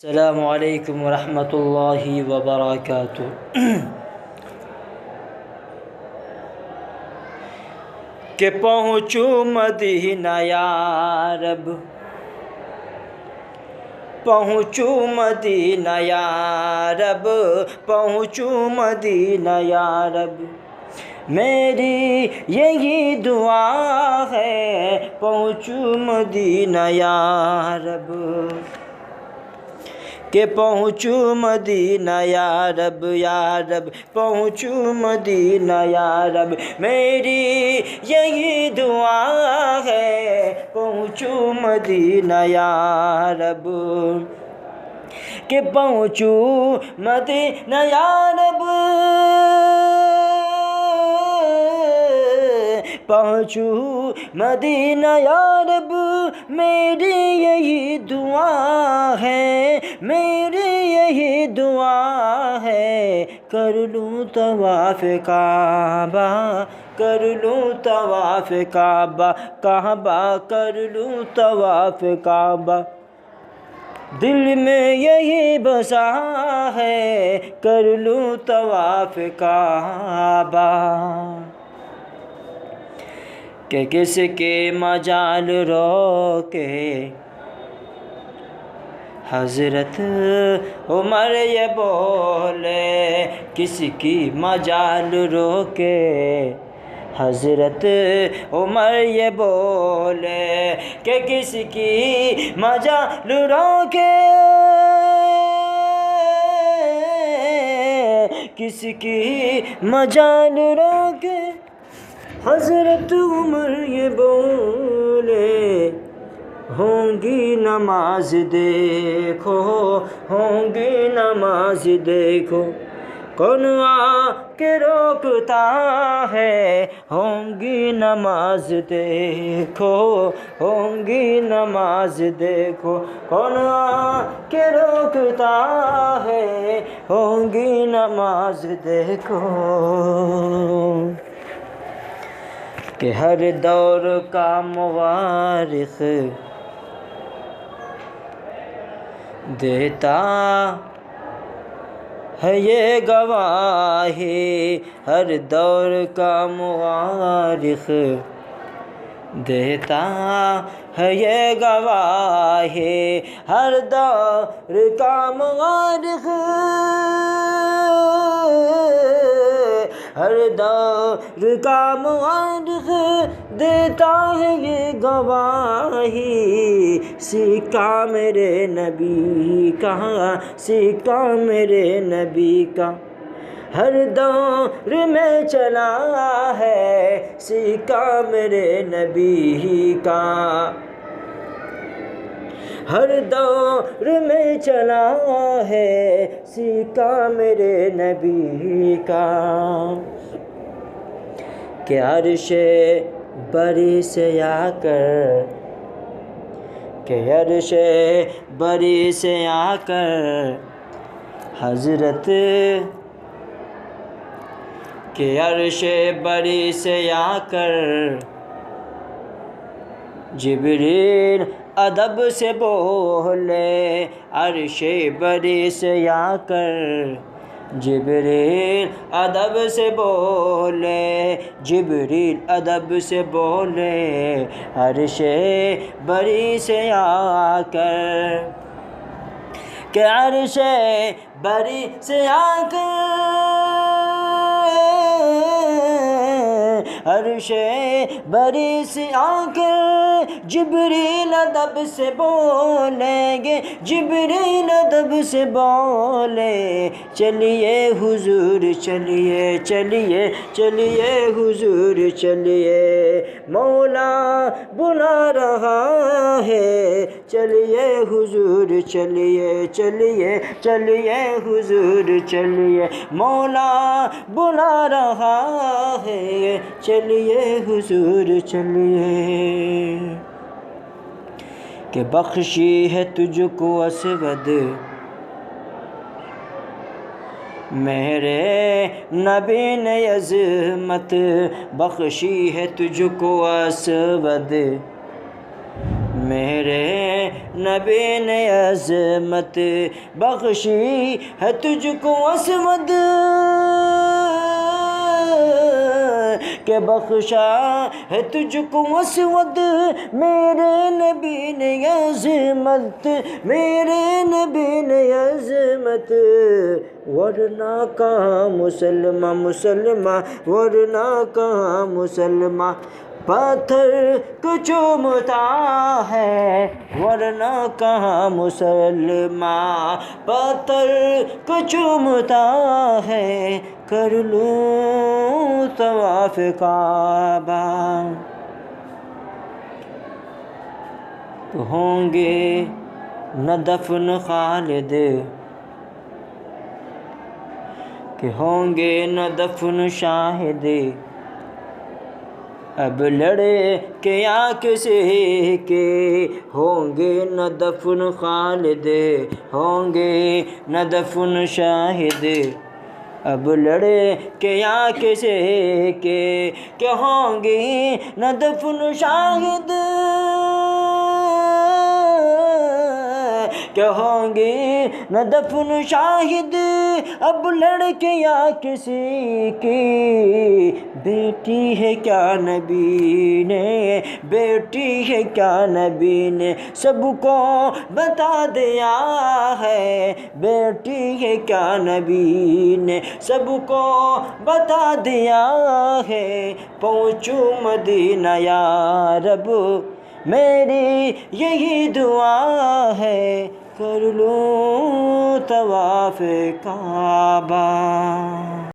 السلام علیکم ورحمۃ اللہ وبرکاتہ۔ کہ پہنچوں مدینہ یا رب، پہنچوں مدینہ یا رب، پہنچوں مدینہ یا رب، میری یہی دعا ہے پہنچوں مدینہ یا رب، کہ پہنچوں مدینہ یا رب یا رب، پہنچوں مدینہ یا رب، میری یہی دعا ہے پہنچوں مدینہ یا رب، کہ پہنچوں مدینہ یا رب، پہنچوں مدینہ یا رب، میری یہی دعا ہے، میری یہی دعا ہے، کر لوں طواف کعبہ، کر لوں طواف کعبہ، کعبہ کر لوں طواف کعبہ، دل میں یہی بسا ہے کر لوں طواف کعبہ، کہ کس کے مجال روکے حضرت عمر یہ بولے، کس کی مجال روکے حضرت عمر یہ بولے، کہ کس کی مجال روکے، کس کی مجال روکے حضرت عمر یہ بولے، ہوں گی نماز دیکھو، ہوں گی نماز دیکھو، کون آ کے روکتا ہے، ہوں گی نماز دیکھو، ہوں گی نماز دیکھو، کون آ کے روکتا ہے، ہوں گی نماز دیکھو، کہ ہر دور کا مورخ دیتا ہے یہ گواہی، ہر دور کا مورخ دیتا ہے یہ گواہی، ہر دور کا مورخ، ہر دور کا مورخ دیتا ہے یہ گواہی، سکہ میرے نبی کا، سکہ میرے نبی کا، ہر دور میں چلا ہے سکہ میرے نبی کا، ہر دور میں چلا ہے سکہ میرے نبی کا، کہ عرش بری سے آ کر، کہ عرش بری سے آ کر حضرت، کہ عرش بری سے آ کر جبریل ادب سے بولے، عرش بری سے آ کر جبریل ادب سے بولے، جبریل ادب سے بولے، عرش بری سے آ کر، کہ عرش بری سے آ کر، عرش بری سے آ کر جبریل ادب سے بولیں گے، جبریل ادب سے بولے، چلیے حضور چلیے، چلیے چلیے حضور چلیے، مولا بلا رہا ہے، چلیے حضور چلیے، چلیے چلیے حضور چلیے، مولا بلا رہا ہے، چلیے حضور چلیے، کہ بخشی ہے تجھ کو اسود میرے نبی نے عظمت، بخشی ہے تجھ کو اسود میرے نبی نے عظمت بخشی ہے تجھ کو عصمت کہ بخشا ہے تجھ کو عصمت میرے نبی نے عظمت میرے نبی نے عظمت ورنہ کہاں مسلمہ ورنہ کہاں مسلمہ پتھر کو چومتا ہے ورنہ کہاں مسلمہ پتھر کو چومتا ہے کر لوں طواف کعبہ تو ہوں گے نہ دفن خالد کہ ہوں گے نہ دفن شاہد اب لڑے کہ یا کسی کے ہوں گے نہ دفن خالد ہوں گے نہ دفن شاہد اب لڑے کہ یا کسی کے کہ ہوں گے نہ دفن شاہد کہ ہوں گے نہ دفن شاہد اب لڑکے یا کسی کی بیٹی ہے کیا نبی نے بیٹی ہے کیا نبی نے سب کو بتا دیا ہے بیٹی ہے کیا نبی نے سب کو بتا دیا ہے پہنچوں مدینہ یا رب میری یہی دعا ہے کر لوں طواف کعبہ